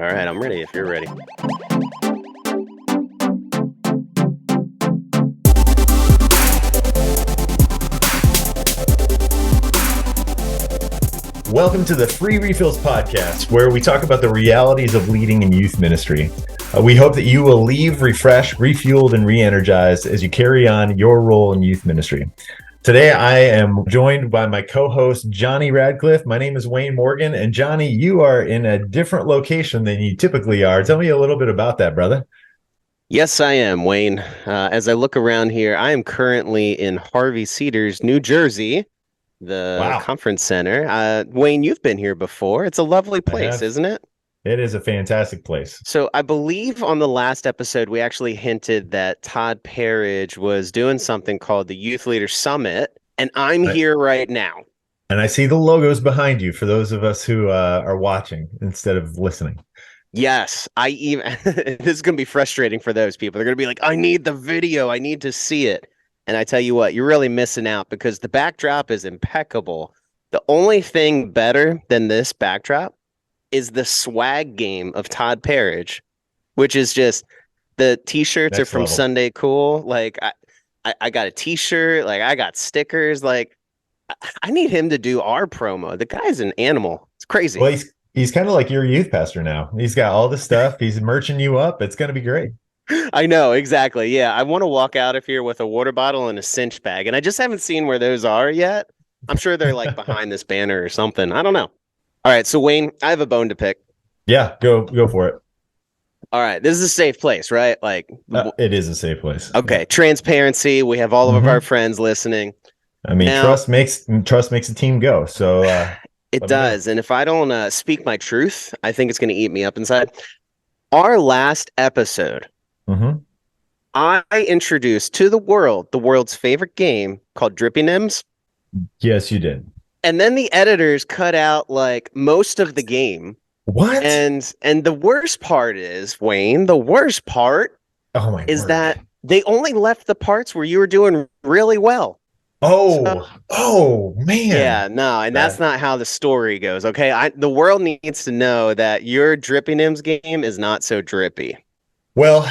All right, I'm ready if you're ready. Welcome to the Free Refills podcast, where we talk about the realities of leading in youth ministry. We hope that you will leave refreshed, refueled, and re-energized as you carry on your role in youth ministry. Today, I am joined by my co-host, Johnny Radcliffe. My name is Wayne Morgan, and Johnny, you are in a different location than you typically are. Tell me a little bit about that, brother. Yes, I am, Wayne. As I look around here, I am currently in Harvey Cedars, New Jersey, the Wow. conference center. Wayne, you've been here before. It's a lovely I place, have. isn't it? It is a fantastic place. So I believe on the last episode, we actually hinted that Todd Parridge was doing something called the Youth Leader Summit, and I'm here right now. And I see the logos behind you for those of us who are watching instead of listening. Yes, this is going to be frustrating for those people. They're going to be like, I need the video. I need to see it. And I tell you what, you're really missing out because the backdrop is impeccable. The only thing better than this backdrop is the swag game of Todd Parridge, which is just the t-shirts Next are from level. Sunday Cool. Like I got a t-shirt, like I got stickers. Like I need him to do our promo. The guy's an animal. It's crazy. Well, he's kind of like your youth pastor now. He's got all the stuff. He's merching you up. It's going to be great. I know, exactly. Yeah, I want to walk out of here with a water bottle and a cinch bag, and I just haven't seen where those are yet. I'm sure they're like behind this banner or something. I don't know. All right, so Wayne, I have a bone to pick. Yeah, go for it. All right, this is a safe place, right? Like it is a safe place. Okay, transparency. We have all of our friends listening. I mean, Now, trust makes a team go. So it does. And if I don't speak my truth, I think it's going to eat me up inside. Our last episode, I introduced to the world's favorite game called Drippy Nims. Yes, you did. And then the editors cut out like most of the game. What? And the worst part is, Wayne, the worst part is that they only left the parts where you were doing really well. Oh man. Yeah, no, and that's not how the story goes. Okay. The world needs to know that your Drippy Nims game is not so drippy. Well,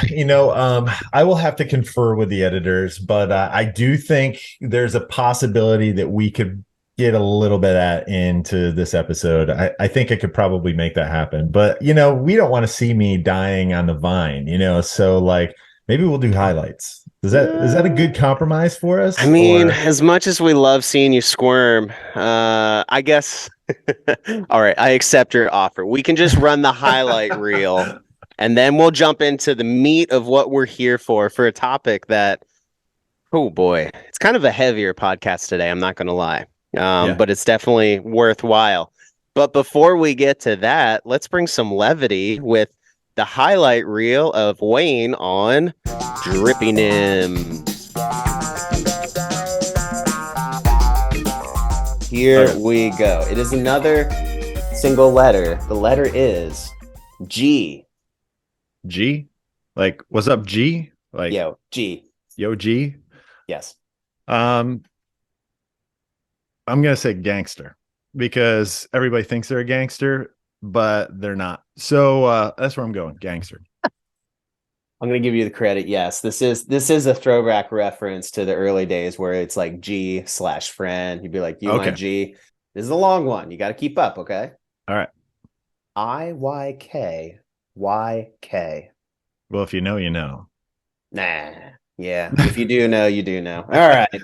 I will have to confer with the editors, but I do think there's a possibility that we could get a little bit into this episode. I think I could probably make that happen, but we don't want to see me dying on the vine, so like maybe we'll do highlights. Is that a good compromise for us? I mean, as much as we love seeing you squirm, I guess. All right, I accept your offer. We can just run the highlight reel, and then we'll jump into the meat of what we're here for a topic that, oh boy, it's kind of a heavier podcast today. I'm not going to lie. But it's definitely worthwhile. But before we get to that, let's bring some levity with the highlight reel of Wayne on Drippy Nims. Here we go. It is another single letter. The letter is G. G? Like, what's up, G? Like, yo, G. Yo, G? Yes. I'm going to say gangster because everybody thinks they're a gangster, but they're not. So that's where I'm going. Gangster. I'm going to give you the credit. Yes, this is a throwback reference to the early days where it's like G/friend. You'd be like, you my G. This is a long one. You got to keep up. Okay. All right. IYK. Well, if you know, you know. Nah. Yeah. If you do know, you do know. All right.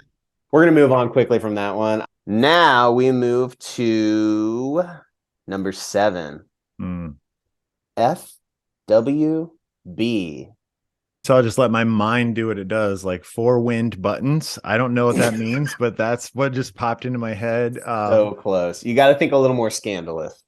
We're going to move on quickly from that one. Now we move to number 7. FWB. So I'll just let my mind do what it does, like 4 wind buttons. I don't know what that means, but that's what just popped into my head. So close. You got to think a little more scandalous.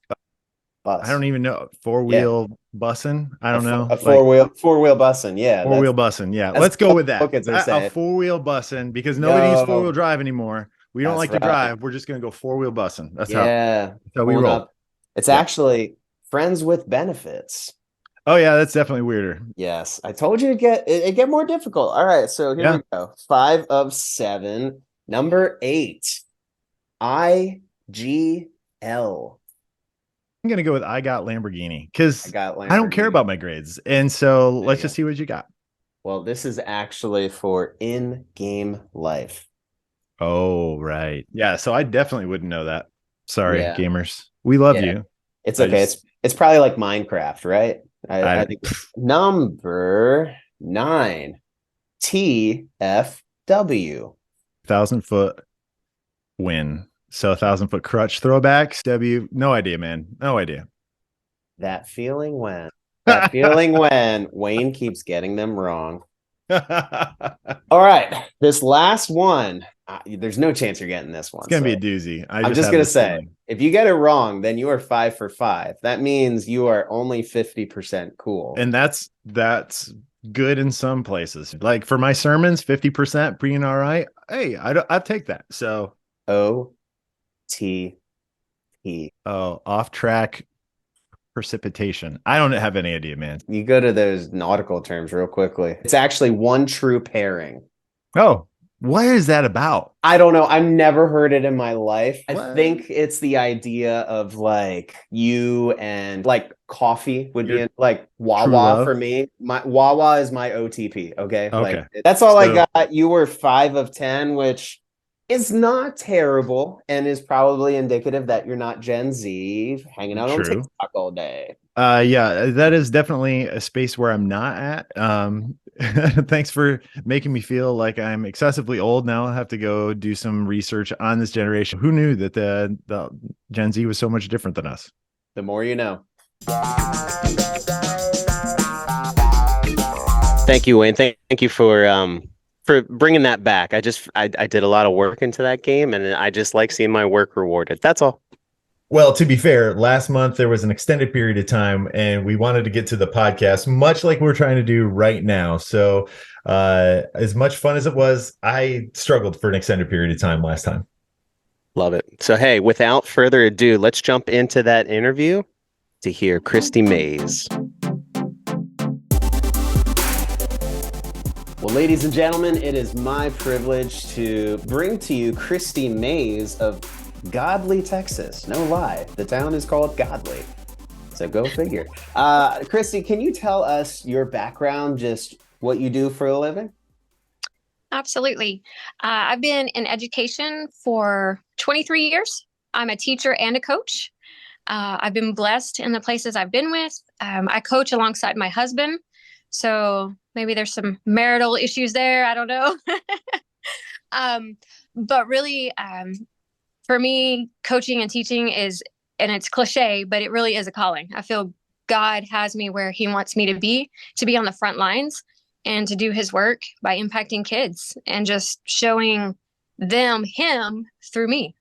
Bus. I don't even know. 4-wheel bussing. I don't know. A four-wheel bussing. Yeah. 4-wheel bussing. Yeah. Let's go with that. A 4-wheel bussing because nobody uses 4-wheel drive anymore. We don't like to drive. We're just going to go 4-wheel bussing. That's how we roll. It's actually friends with benefits. Oh yeah, that's definitely weirder. Yes, I told you it get more difficult. All right, so here we go. 5 of 7. Number 8. IGL. going to go with I got Lamborghini I because got I don't care Lamborghini. about my grades. And so There you let's just go. see what you got. Well, this is actually for in-game life. Oh, right. Yeah. So I definitely wouldn't know that. Sorry, Yeah. gamers. We love Yeah. you. It's I okay. just, It's probably like Minecraft, right? I I, think number 9. TFW. 1,000 foot win. So 1,000 foot crutch throwbacks. No idea, man. No idea. That feeling when. That feeling when Wayne keeps getting them wrong. It's All right. This last one. There's no chance you're getting this one. gonna be a So doozy. I I'm just just have going to this say feeling. if you get it wrong, then you are 5 for 5. That means you are only 50% cool. And that's good in some places. Like for my sermons, 50% being all right. Hey, I take that. So OTP. off track precipitation. I don't have any idea, man. You go to those nautical terms real quickly. It's actually one true pairing. Oh, what is that about? I don't know. I've never heard it in my life. I What? think it's the idea of like you and like coffee would be Your in like true Wawa for love? me. My Wawa is my OTP. Okay. Like Okay. that's all I So got. You were 5 of 10, which is not terrible and is probably indicative that you're not Gen Z hanging out on true. TikTok all day. Yeah, that is definitely a space where I'm not at. Thanks for making me feel like I'm excessively old. Now I'll have to go do some research on this generation. Who knew that the Gen Z was so much different than us? The more you know. Thank you, Wayne. Thank you for bringing that back. I did a lot of work into that game, and I just like seeing my work rewarded. That's all. Well, to be fair, last month there was an extended period of time, and we wanted to get to the podcast, much like we're trying to do right now. So, as much fun as it was, I struggled for an extended period of time last time. Love it. So, hey, without further ado, let's jump into that interview to hear Kristi Mays. Well, ladies and gentlemen, it is my privilege to bring to you Kristi Mays of Godley, Texas. No lie, the town is called Godley. So go figure. Kristi, can you tell us your background, just what you do for a living? Absolutely. I've been in education for 23 years. I'm a teacher and a coach. I've been blessed in the places I've been with. I coach alongside my husband. So maybe there's some marital issues there. I don't know. But really, for me, coaching and teaching is, and it's cliche, but it really is a calling. I feel God has me where he wants me to be on the front lines and to do his work by impacting kids and just showing them him through me.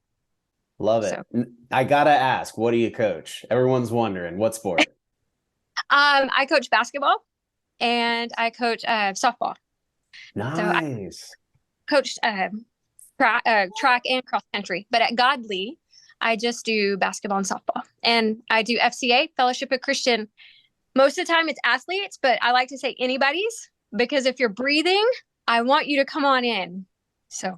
Love So, it. I gotta ask, what do you coach? Everyone's wondering, what sport? I coach basketball and I coach softball. So I Nice. coached track and cross country, but at Godly, I just do basketball and softball. And I do FCA, Fellowship of Christian. Most of the time it's athletes, but I like to say anybody's because if you're breathing, I want you to come on in. So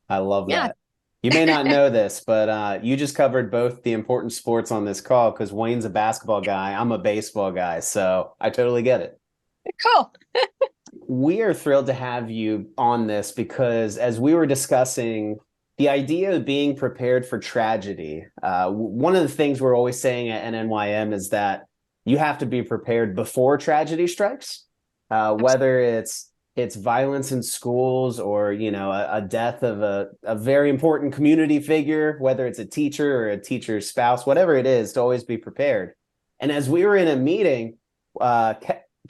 I love yeah. that. You may not know this, but you just covered both the important sports on this call because Wayne's a basketball guy. I'm a baseball guy. So I totally get it. Cool. We are thrilled to have you on this because as we were discussing the idea of being prepared for tragedy, one of the things we're always saying at NNYM is that you have to be prepared before tragedy strikes, whether it's violence in schools or a death of a very important community figure, whether it's a teacher or a teacher's spouse, whatever it is, to always be prepared. And as we were in a meeting,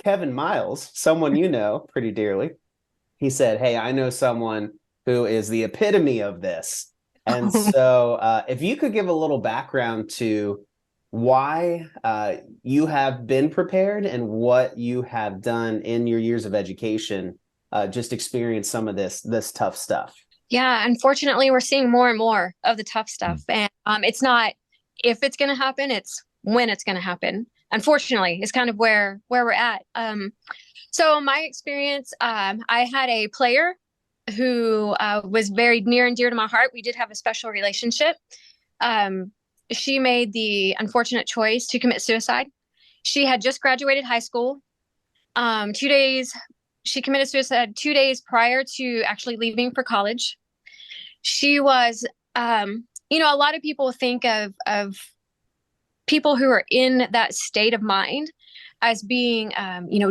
Kevin Miles, someone you know pretty dearly, he said, "Hey, I know someone who is the epitome of this." And so if you could give a little background to why you have been prepared and what you have done in your years of education, just experience some of this tough stuff. Yeah, unfortunately, we're seeing more and more of the tough stuff. And it's not if it's going to happen, it's when it's going to happen. Unfortunately, is kind of where we're at. So my experience, I had a player who was very near and dear to my heart. We did have a special relationship. she made the unfortunate choice to commit suicide. She had just graduated high school. 2 days, she committed suicide 2 days prior to actually leaving for college. She was, a lot of people think of people who are in that state of mind as being,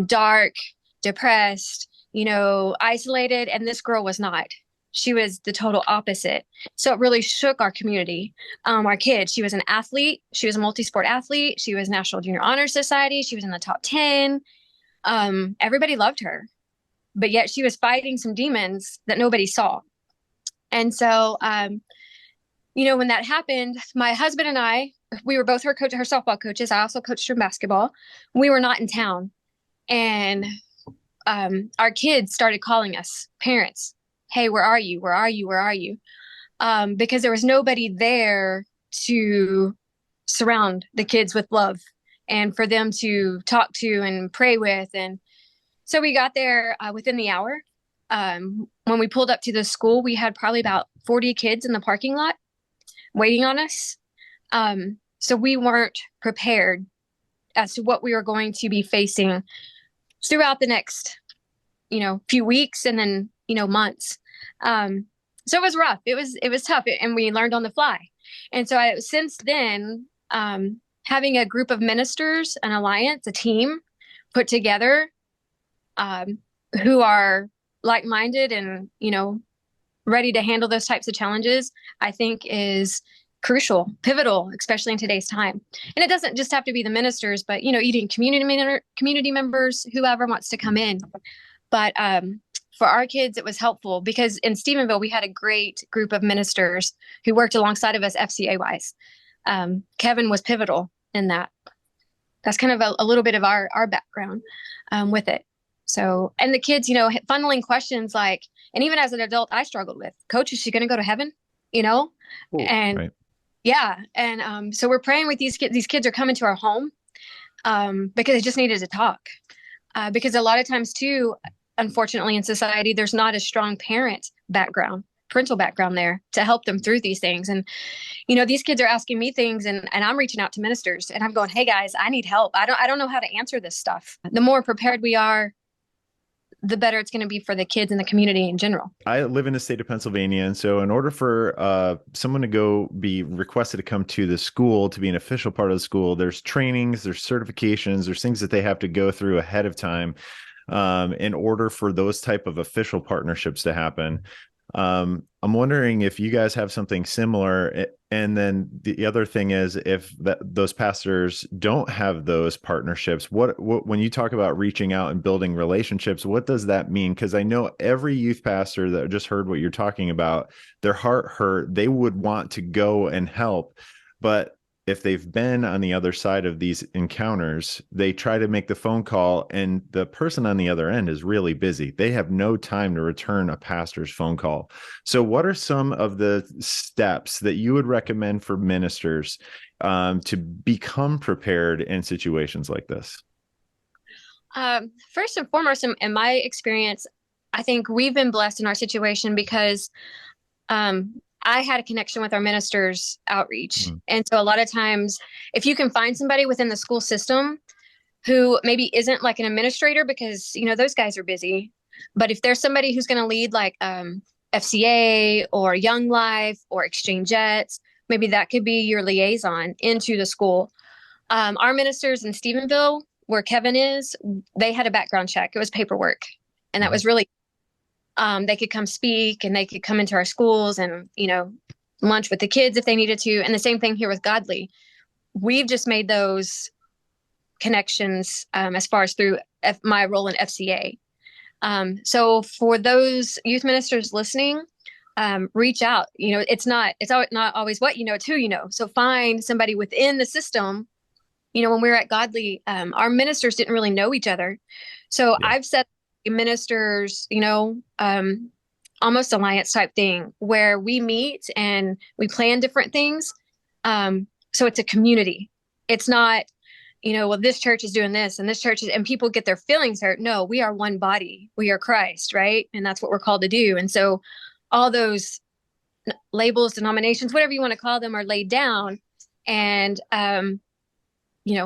dark, depressed, isolated. And this girl was not. She was the total opposite. So it really shook our community. Our kids, she was an athlete. She was a multi-sport athlete. She was National Junior Honor Society. She was in the top 10. Everybody loved her, but yet she was fighting some demons that nobody saw. And so, when that happened, my husband and I, we were both her softball coaches. I also coached her basketball. We were not in town. And our kids started calling us, parents. Hey, where are you? Where are you? Where are you? Because there was nobody there to surround the kids with love and for them to talk to and pray with. And so we got there within the hour. When we pulled up to the school, we had probably about 40 kids in the parking lot waiting on us. So we weren't prepared as to what we were going to be facing throughout the next, few weeks and then, months. So it was rough. It was tough, and we learned on the fly. And so since then, having a group of ministers, an alliance, a team put together, who are like-minded and, ready to handle those types of challenges, I think is crucial, pivotal, especially in today's time. And it doesn't just have to be the ministers, but, even community members, whoever wants to come in. But for our kids, it was helpful because in Stephenville, we had a great group of ministers who worked alongside of us FCA-wise. Kevin was pivotal in that. That's kind of a little bit of our background with it. So, and the kids, funneling questions like, and even as an adult, I struggled with, Coach, is she going to go to heaven? Ooh, And right. yeah. And so we're praying with these kids. These kids are coming to our home because they just needed to talk. Because a lot of times too, unfortunately in society, there's not a strong parental background there to help them through these things. And, these kids are asking me things and I'm reaching out to ministers and I'm going, hey guys, I need help. I don't know how to answer this stuff. The more prepared we are, the better it's going to be for the kids and the community in general. I live in the state of Pennsylvania. And so in order for someone to go be requested to come to the school, to be an official part of the school, there's trainings, there's certifications, there's things that they have to go through ahead of time in order for those type of official partnerships to happen. I'm wondering if you guys have something similar. And then the other thing is, if those pastors don't have those partnerships, what when you talk about reaching out and building relationships, what does that mean? Because I know every youth pastor that just heard what you're talking about, their heart hurt, they would want to go and help. But if they've been on the other side of these encounters, they try to make the phone call and the person on the other end is really busy. They have no time to return a pastor's phone call. So what are some of the steps that you would recommend for ministers to become prepared in situations like this? First and foremost, in my experience, I think we've been blessed in our situation because I had a connection with our ministers' outreach. Mm-hmm. And so a lot of times, if you can find somebody within the school system who maybe isn't like an administrator, because, those guys are busy, but if there's somebody who's going to lead like FCA or Young Life or Exchangettes, maybe that could be your liaison into the school. Our ministers in Stephenville, where Kevin is, they had a background check. It was paperwork. And that was really they could come speak and they could come into our schools and, lunch with the kids if they needed to. And the same thing here with Godly. We've just made those connections as far as through my role in FCA. So for those youth ministers listening, reach out. It's not always what you know, it's who you know. So find somebody within the system. When we were at Godly, our ministers didn't really know each other. So yeah. I've set ministers, almost alliance type thing where we meet and we plan different things. So it's a community. It's not, this church is doing this and this church is, and people get their feelings hurt. No, we are one body. We are Christ, right? And that's what we're called to do. And so all those labels, denominations, whatever you want to call them, are laid down. And,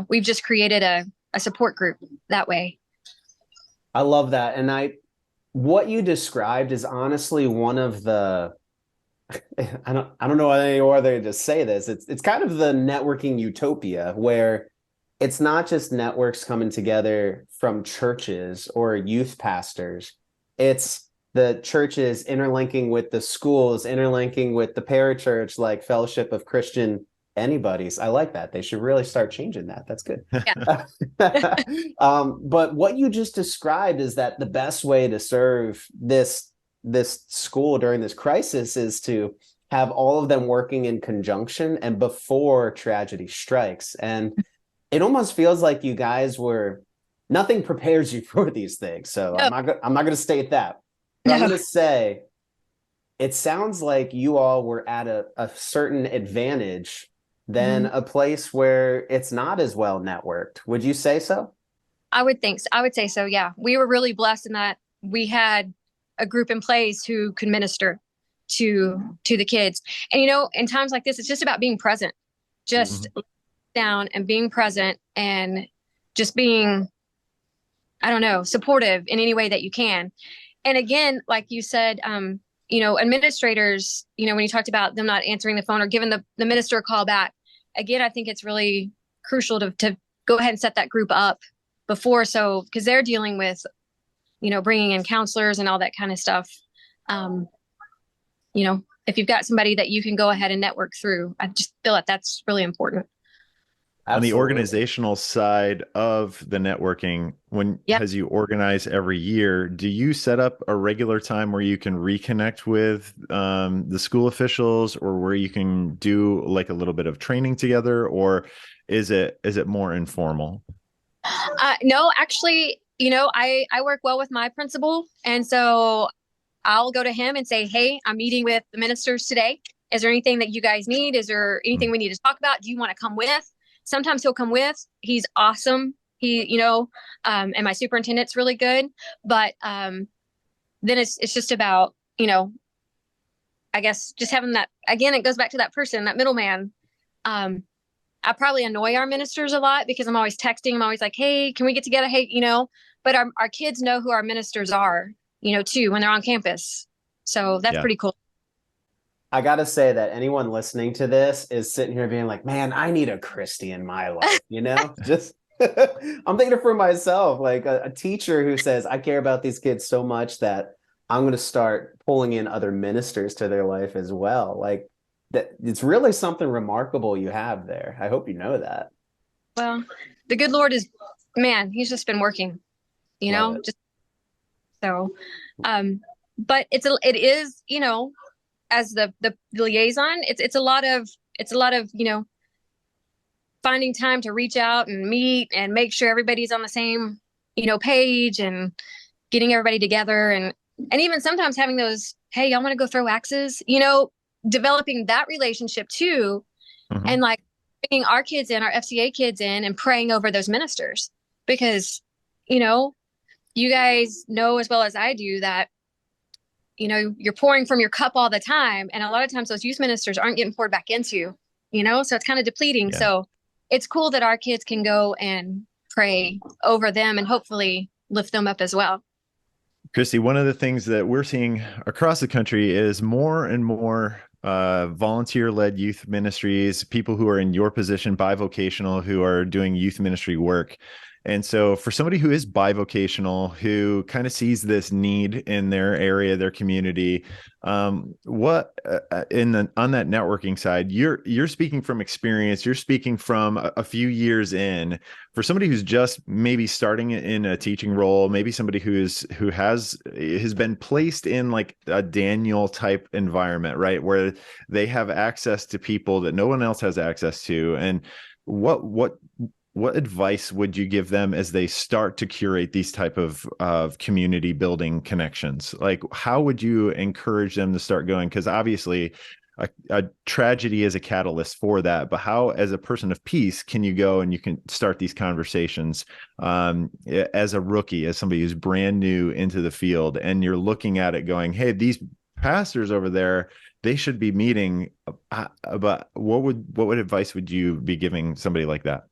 we've just created a support group that way. I love that. And what you described is honestly one of the, I don't know any other to say this. It's kind of the networking utopia where it's not just networks coming together from churches or youth pastors. It's the churches interlinking with the schools, interlinking with the parachurch, like Fellowship of Christian Anybody's. I like that. They should really start changing that. That's good. Yeah. But what you just described is that the best way to serve this school during this crisis is to have all of them working in conjunction and before tragedy strikes. And it almost feels like you guys nothing prepares you for these things. So No. I'm not going to state that. But I'm going to say it sounds like you all were at a certain advantage than a place where it's not as well networked. Would you say so? I would think so. I would say so. Yeah. We were really blessed in that we had a group in place who could minister to the kids. And, in times like this, it's just about being present, just down and being present and just being, I don't know, supportive in any way that you can. And again, like you said, administrators, when you talked about them not answering the phone or giving the minister a call back, again, I think it's really crucial to go ahead and set that group up before. So, because they're dealing with, bringing in counselors and all that kind of stuff. If you've got somebody that you can go ahead and network through, I just feel like that's really important. On the organizational side of the networking, as you organize every year, do you set up a regular time where you can reconnect with the school officials, or where you can do like a little bit of training together, or is it more informal? No, actually, I work well with my principal, and so I'll go to him and say, "Hey, I'm meeting with the ministers today. Is there anything that you guys need? Is there anything we need to talk about? Do you want to come with?" Sometimes he'll come with. He's awesome. And my superintendent's really good. But then it's just about, I guess just having that, again, it goes back to that person, that middleman. I probably annoy our ministers a lot because I'm always texting. I'm always like, "Hey, can we get together?" Hey, but our kids know who our ministers are, too, when they're on campus. So that's pretty cool. I got to say that anyone listening to this is sitting here being like, "Man, I need a Kristi in my life," just I'm thinking for myself, like a teacher who says, "I care about these kids so much that I'm going to start pulling in other ministers to their life as well." Like that, it's really something remarkable you have there. I hope you know that. Well, the good Lord he's just been working, just so, but it is, as the liaison, it's a lot of finding time to reach out and meet and make sure everybody's on the same page and getting everybody together, and even sometimes having those, "Hey, y'all want to go throw axes," developing that relationship too. And like bringing our kids in, our FCA kids in, and praying over those ministers, because you guys know as well as I do that you're pouring from your cup all the time. And a lot of times those youth ministers aren't getting poured back into, so it's kind of depleting. Yeah. So it's cool that our kids can go and pray over them and hopefully lift them up as well. Kristi, one of the things that we're seeing across the country is more and more volunteer-led youth ministries, people who are in your position, bivocational, who are doing youth ministry work. And so for somebody who is bivocational, who kind of sees this need in their area, their community, on that networking side, you're speaking from experience, you're speaking from a few years in. For somebody who's just maybe starting in a teaching role, maybe somebody who has been placed in like a Daniel type environment, right, where they have access to people that no one else has access to, and what advice would you give them as they start to curate these type of community building connections? Like, how would you encourage them to start going? Because obviously a tragedy is a catalyst for that, but how, as a person of peace, can you go and you can start these conversations as a rookie, as somebody who's brand new into the field, and you're looking at it going, "Hey, these pastors over there, they should be meeting about what advice would you be giving somebody like that?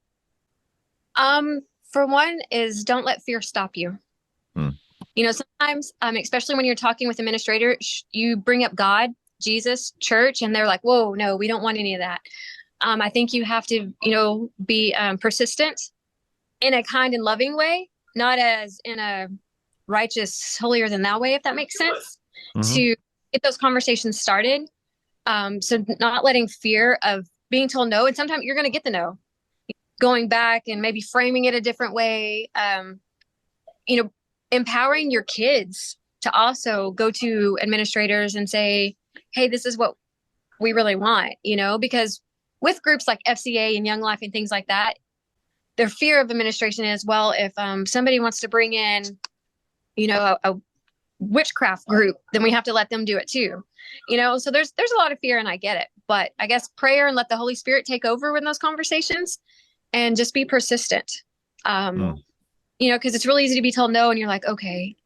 For one is don't let fear stop you. Hmm. You know, sometimes, especially when you're talking with administrator, you bring up God, Jesus, church, and they're like, whoa, no, we don't want any of that. I think you have to, be persistent in a kind and loving way, not as in a righteous, holier than thou way, if that makes sense, Mm-hmm. to get those conversations started. So not letting fear of being told no, and sometimes you're going to get the no, going back and maybe framing it a different way, empowering your kids to also go to administrators and say, hey, this is what we really want, because with groups like FCA and Young Life and things like that, their fear of administration is, well, if somebody wants to bring in, a witchcraft group, then we have to let them do it too. So there's a lot of fear, and I get it. But I guess prayer and let the Holy Spirit take over in those conversations and just be persistent. Because it's really easy to be told no, and you're like, okay,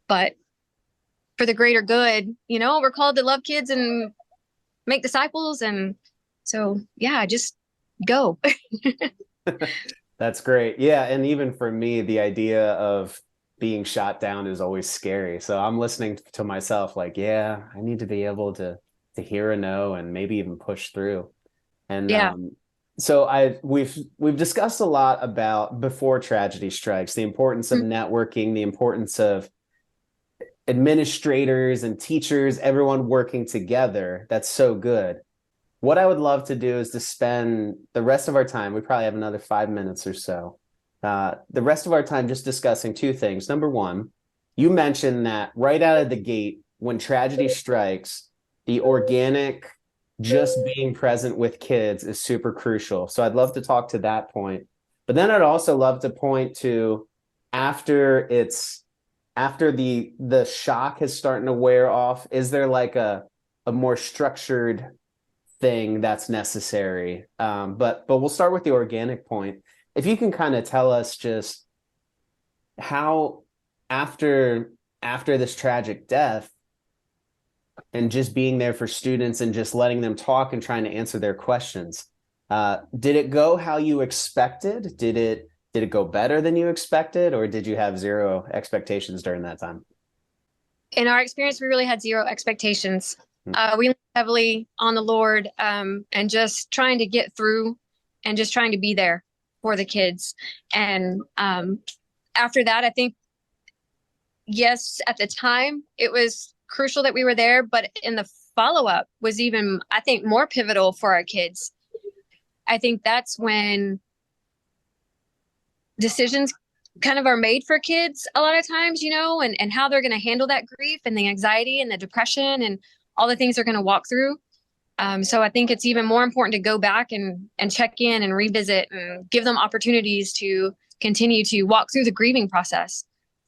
but for the greater good, we're called to love kids and make disciples. And so, yeah, just go. That's great. Yeah. And even for me, the idea of being shot down is always scary. So I'm listening to myself like, yeah, I need to be able to hear a no and maybe even push through. And Yeah. So we've discussed a lot about before tragedy strikes, the importance of networking, the importance of administrators and teachers, everyone working together. That's so good. What I would love to do is to spend the rest of our time, we probably have another 5 minutes or so, the rest of our time just discussing two things. Number one, you mentioned that right out of the gate, when tragedy strikes, the organic, just being present with kids is super crucial. So I'd love to talk to that point. But then I'd also love to point to after the shock is starting to wear off, is there like a more structured thing that's necessary? But we'll start with the organic point. If you can kind of tell us just how after this tragic death and just being there for students and just letting them talk and trying to answer their questions, did it go how you expected? Did it go better than you expected, or did you have zero expectations during that time? In our experience, we really had zero expectations. We leaned heavily on the Lord, and just trying to get through and just trying to be there for the kids. And after that, I think, yes, at the time, it was crucial that we were there, but in the follow-up was even, I think, more pivotal for our kids. I think that's when decisions kind of are made for kids a lot of times, and how they're going to handle that grief and the anxiety and the depression and all the things they're going to walk through. So I think it's even more important to go back and check in and revisit and give them opportunities to continue to walk through the grieving process.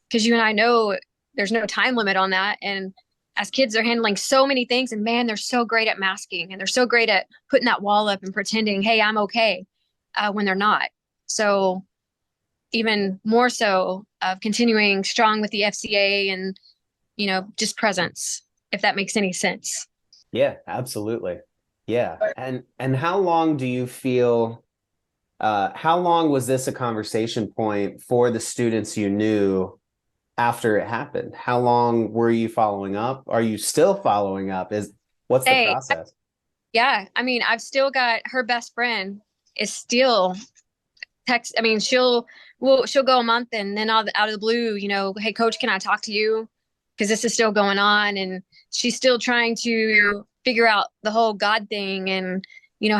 Because you and I know there's no time limit on that. And as kids, they're handling so many things, and man, they're so great at masking, and they're so great at putting that wall up and pretending, hey, I'm okay, when they're not. So even more so of continuing strong with the FCA and, just presence, if that makes any sense. Yeah, absolutely. Yeah. And how long do you feel, how long was this a conversation point for the students you knew after it happened? How long were you following up? Are you still following up? What's the process? Yeah. I mean, I've still got her best friend is still text. I mean, she'll go a month and then out of the blue, hey, coach, can I talk to you? Because this is still going on. And she's still trying to figure out the whole God thing and,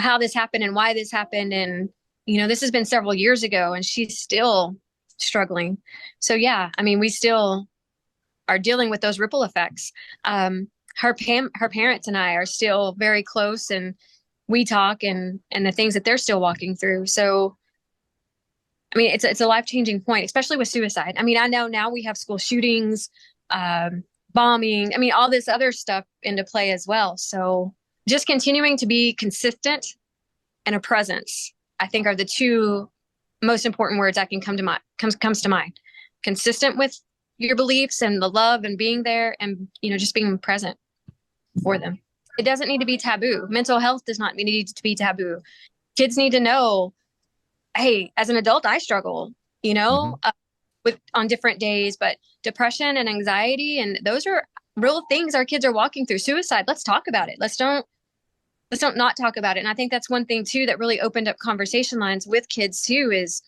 how this happened and why this happened. And, this has been several years ago and she's still struggling. So, yeah, I mean, we still are dealing with those ripple effects. Her parents and I are still very close, and we talk and the things that they're still walking through. So, I mean, it's a life-changing point, especially with suicide. I mean, I know now we have school shootings, bombing. I mean, all this other stuff into play as well. So just continuing to be consistent and a presence, I think, are the two most important words that can comes to mind. Consistent with your beliefs and the love and being there and, just being present for them. It doesn't need to be taboo. Mental health does not need to be taboo. Kids need to know, hey, as an adult, I struggle, with on different days, but depression and anxiety, and those are real things our kids are walking through. Suicide, let's talk about it. Let's don't not talk about it. And I think that's one thing too that really opened up conversation lines with kids too is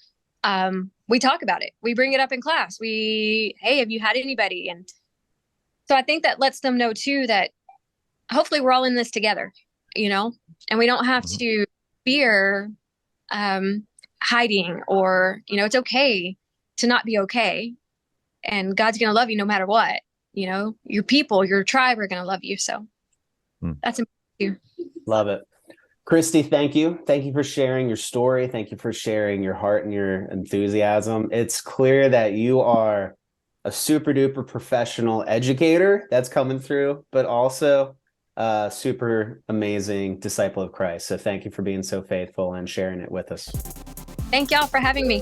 we talk about it. We bring it up in class. Hey, have you had anybody? And so I think that lets them know too that hopefully we're all in this together, and we don't have to fear hiding, or, it's okay to not be okay. And God's going to love you no matter what. Your people, your tribe are going to love you. So that's important too. Love it. Kristi, thank you. Thank you for sharing your story. Thank you for sharing your heart and your enthusiasm. It's clear that you are a super duper professional educator that's coming through, but also a super amazing disciple of Christ. So thank you for being so faithful and sharing it with us. Thank y'all for having me.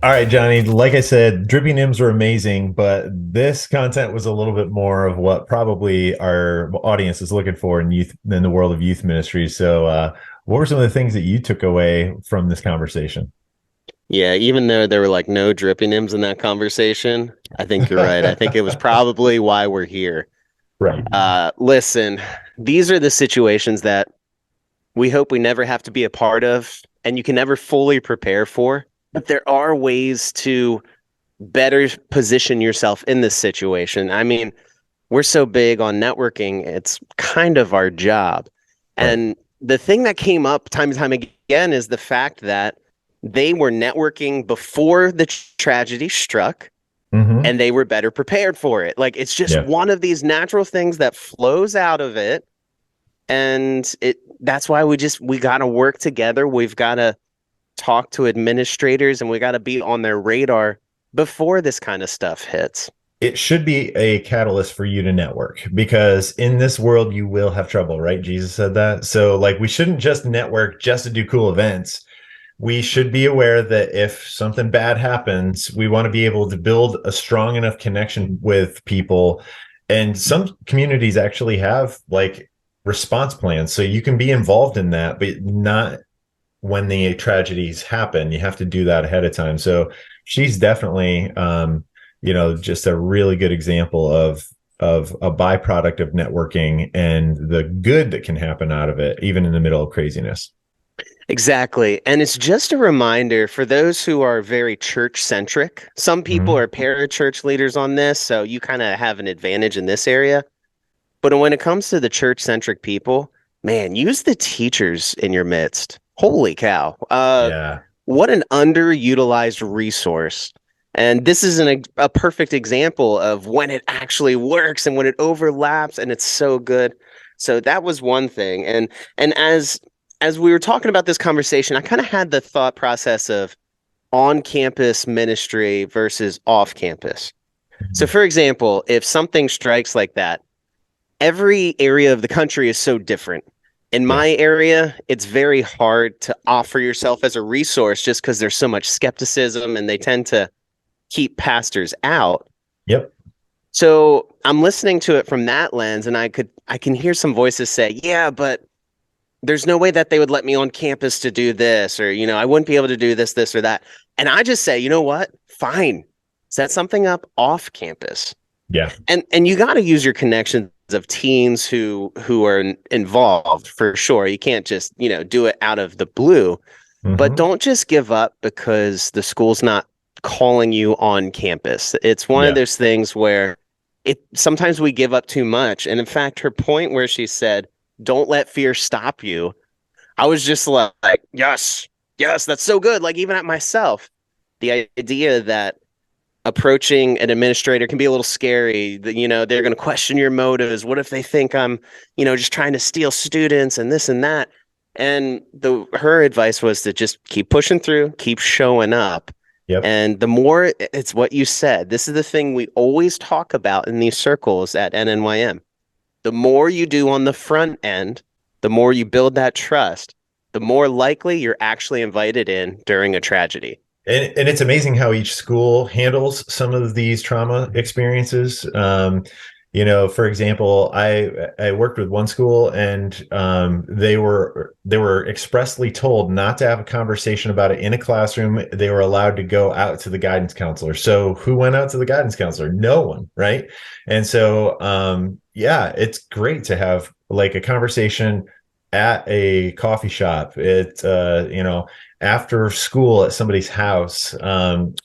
All right, Johnny, like I said, Dripping Hymns were amazing, but this content was a little bit more of what probably our audience is looking for in the world of youth ministry. So what were some of the things that you took away from this conversation? Yeah, even though there were like no dripping hymns in that conversation, I think you're right. I think it was probably why we're here. Right. Listen, these are the situations that we hope we never have to be a part of, and you can never fully prepare for. But there are ways to better position yourself in this situation. I mean, we're so big on networking, it's kind of our job. Right. And the thing that came up time and time again is the fact that they were networking before the tragedy struck, and they were better prepared for it. Like, it's just one of these natural things that flows out of it. And that's why we got to work together. We've got to talk to administrators, and we got to be on their radar before this kind of stuff hits. It should be a catalyst for you to network, because in this world you will have trouble, right? Jesus said that. So like, we shouldn't just network just to do cool events. We should be aware that if something bad happens, we want to be able to build a strong enough connection with people. And some communities actually have like response plans, so you can be involved in that, but not when the tragedies happen. You have to do that ahead of time. So she's definitely, just a really good example of a byproduct of networking and the good that can happen out of it, even in the middle of craziness. Exactly. And it's just a reminder for those who are very church centric. Some people are parachurch leaders on this, so you kind of have an advantage in this area. But when it comes to the church centric people, man, use the teachers in your midst. Holy cow. What an underutilized resource. And this is a perfect example of when it actually works and when it overlaps, and it's so good. So that was one thing. And as we were talking about this conversation, I kind of had the thought process of on-campus ministry versus off-campus. So for example, if something strikes like that, every area of the country is so different. In my area, it's very hard to offer yourself as a resource just because there's so much skepticism and they tend to keep pastors out. Yep. So I'm listening to it from that lens, and I can hear some voices say, yeah, but there's no way that they would let me on campus to do this, or, I wouldn't be able to do this, this or that. And I just say, you know what? Fine. Set something up off campus. Yeah. And you got to use your connections of teams who are involved, for sure. You can't just, do it out of the blue, but don't just give up because the school's not calling you on campus. It's one of those things where sometimes we give up too much. And in fact, her point where she said, don't let fear stop you, I was just like, yes, that's so good. Like, even at myself, the idea that approaching an administrator can be a little scary. They're going to question your motives. What if they think I'm, just trying to steal students and this and that? And her advice was to just keep pushing through, keep showing up. Yep. And the more, it's what you said. This is the thing we always talk about in these circles at NNYM. The more you do on the front end, the more you build that trust, the more likely you're actually invited in during a tragedy. And it's amazing how each school handles some of these trauma experiences. For example, I worked with one school, and they were expressly told not to have a conversation about it in a classroom. They were allowed to go out to the guidance counselor. So who went out to the guidance counselor? No one, right? And so yeah, it's great to have like a conversation at a coffee shop. After school at somebody's house,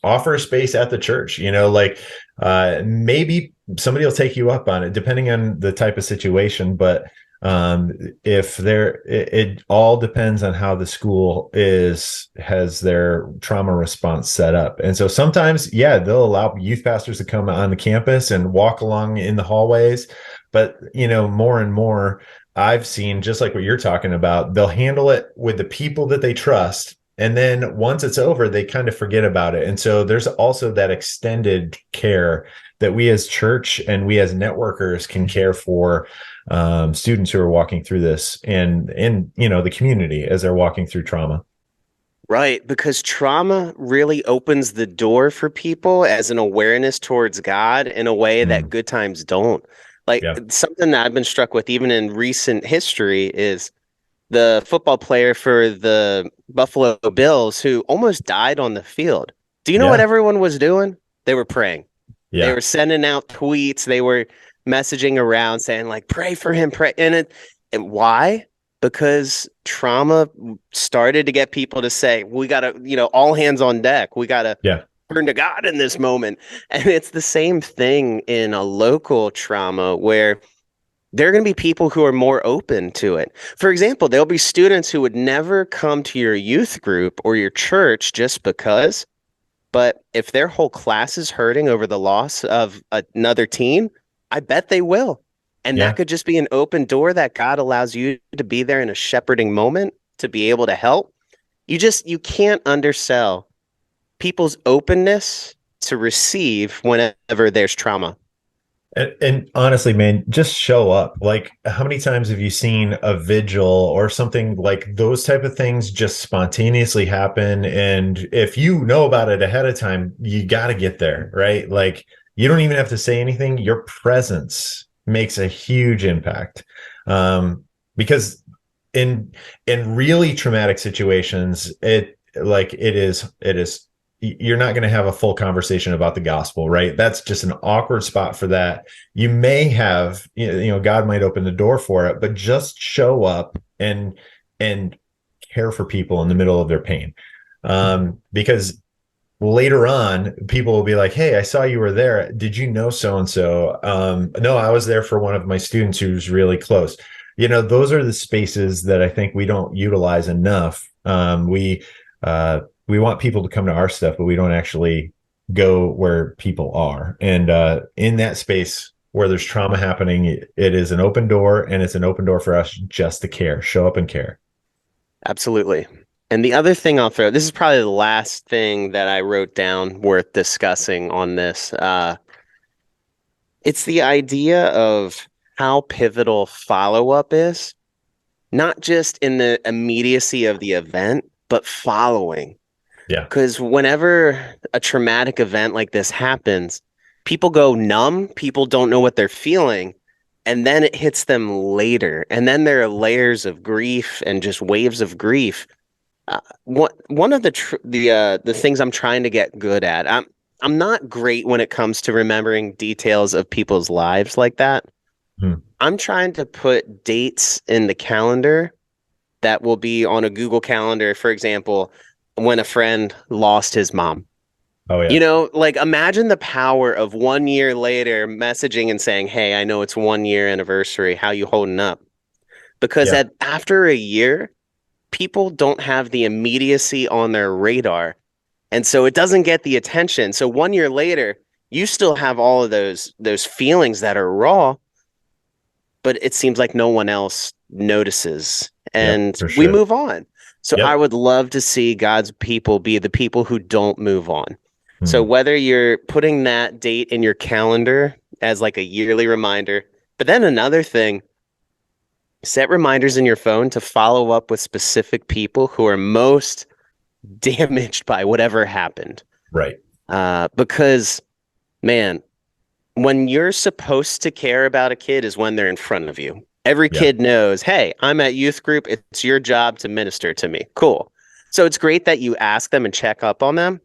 offer a space at the church, maybe somebody will take you up on it depending on the type of situation. But if it all depends on how the school has their trauma response set up. And so sometimes, yeah, they'll allow youth pastors to come on the campus and walk along in the hallways. But, more and more, I've seen, just like what you're talking about, they'll handle it with the people that they trust. And then once it's over, they kind of forget about it. And so there's also that extended care that we as church and we as networkers can care for students who are walking through this, and the community as they're walking through trauma. Right, because trauma really opens the door for people as an awareness towards God in a way that good times don't. Like, Yeah. something that I've been struck with even in recent history is the football player for the Buffalo Bills who almost died on the field. Do you know what Yeah. everyone was doing? They were praying. They Yeah. were sending out tweets. They were messaging around saying, like, pray for him, pray. And why? Because trauma started to get people to say, we got to, all hands on deck. We got to Yeah. turn to God in this moment. And it's the same thing in a local trauma where there are going to be people who are more open to it. For example, there'll be students who would never come to your youth group or your church just because, but if their whole class is hurting over the loss of another teen, I bet they will. And Yeah. that could just be an open door that God allows you to be there in a shepherding moment to be able to help. You can't undersell people's openness to receive whenever there's trauma. And honestly, man, just show up. Like, how many times have you seen a vigil or something like those type of things just spontaneously happen? And if you know about it ahead of time, you got to get there, right? Like, you don't even have to say anything. Your presence makes a huge impact. Because in really traumatic situations, it is you're not going to have a full conversation about the gospel, right? That's just an awkward spot for that. You may have, God might open the door for it, but just show up and care for people in the middle of their pain. Because later on, people will be like, hey, I saw you were there. Did you know so-and-so? No, I was there for one of my students who's really close. Those are the spaces that I think we don't utilize enough. We want people to come to our stuff, but we don't actually go where people are. And in that space where there's trauma happening, it is an open door, and it's an open door for us just to care, show up and care. Absolutely. And the other thing I'll throw, this is probably the last thing that I wrote down worth discussing on this. It's the idea of how pivotal follow-up is, not just in the immediacy of the event, but following. Yeah. Because whenever a traumatic event like this happens, people go numb, people don't know what they're feeling, and then it hits them later. And then there are layers of grief and just waves of grief. One of the things I'm trying to get good at, I'm not great when it comes to remembering details of people's lives like that. I'm trying to put dates in the calendar that will be on a Google Calendar, for example, when a friend lost his mom. Oh, yeah. Like, imagine the power of 1 year later messaging and saying, hey, I know it's 1 year anniversary. How you holding up? Because after a year, people don't have the immediacy on their radar. And so it doesn't get the attention. So 1 year later, you still have all of those feelings that are raw, but it seems like no one else notices. And we move on. So I would love to see God's people be the people who don't move on. So whether you're putting that date in your calendar as like a yearly reminder, but then another thing, set reminders in your phone to follow up with specific people who are most damaged by whatever happened. Right. Because, man, when you're supposed to care about a kid is when they're in front of you. Every Yeah. kid knows, hey, I'm at youth group. It's your job to minister to me. Cool. So it's great that you ask them and check up on them.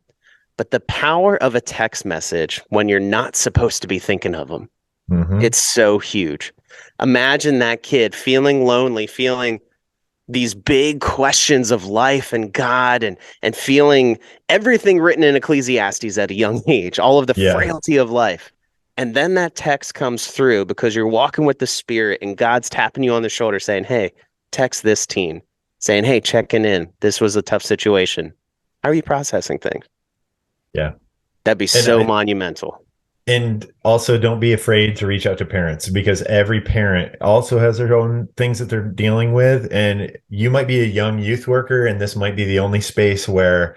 But the power of a text message when you're not supposed to be thinking of them, it's so huge. Imagine that kid feeling lonely, feeling these big questions of life and God, and feeling everything written in Ecclesiastes at a young age, all of the frailty of life. And then that text comes through because you're walking with the Spirit and God's tapping you on the shoulder saying, hey, text this teen, saying, hey, checking in. This was a tough situation. How are you processing things? Yeah. That'd be so monumental. And also don't be afraid to reach out to parents, because every parent also has their own things that they're dealing with. And you might be a young youth worker, and this might be the only space where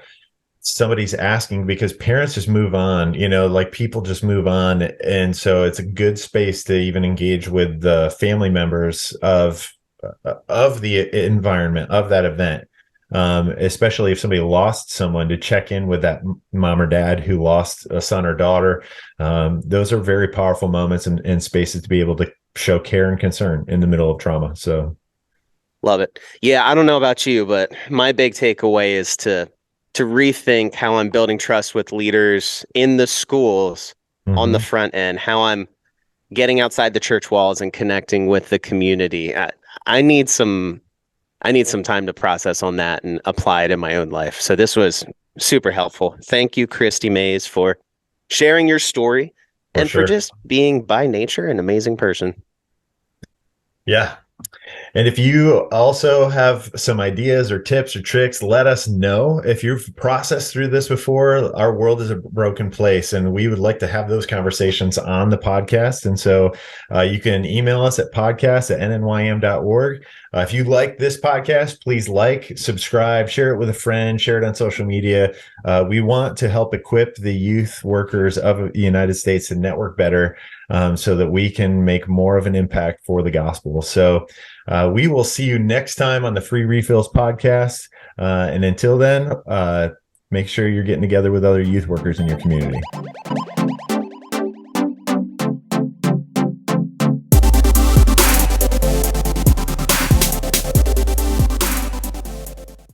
somebody's asking, because parents just move on, like people just move on. And so it's a good space to even engage with the family members of the environment of that event. Especially if somebody lost someone, to check in with that mom or dad who lost a son or daughter. Those are very powerful moments and spaces to be able to show care and concern in the middle of trauma. So love it. Yeah, I don't know about you, but my big takeaway is to rethink how I'm building trust with leaders in the schools on the front end, how I'm getting outside the church walls and connecting with the community. I need some time to process on that and apply it in my own life. So this was super helpful. Thank you, Kristi Mays, for sharing your story and for just being by nature an amazing person. Yeah. And if you also have some ideas or tips or tricks, let us know. If you've processed through this before, our world is a broken place, and we would like to have those conversations on the podcast. And so you can email us at podcast@nnym.org. If you like this podcast, please subscribe, share it with a friend, share it on social media. We want to help equip the youth workers of the United States to network better, so that we can make more of an impact for the gospel. So we will see you next time on the Free Refills podcast. And until then, make sure you're getting together with other youth workers in your community.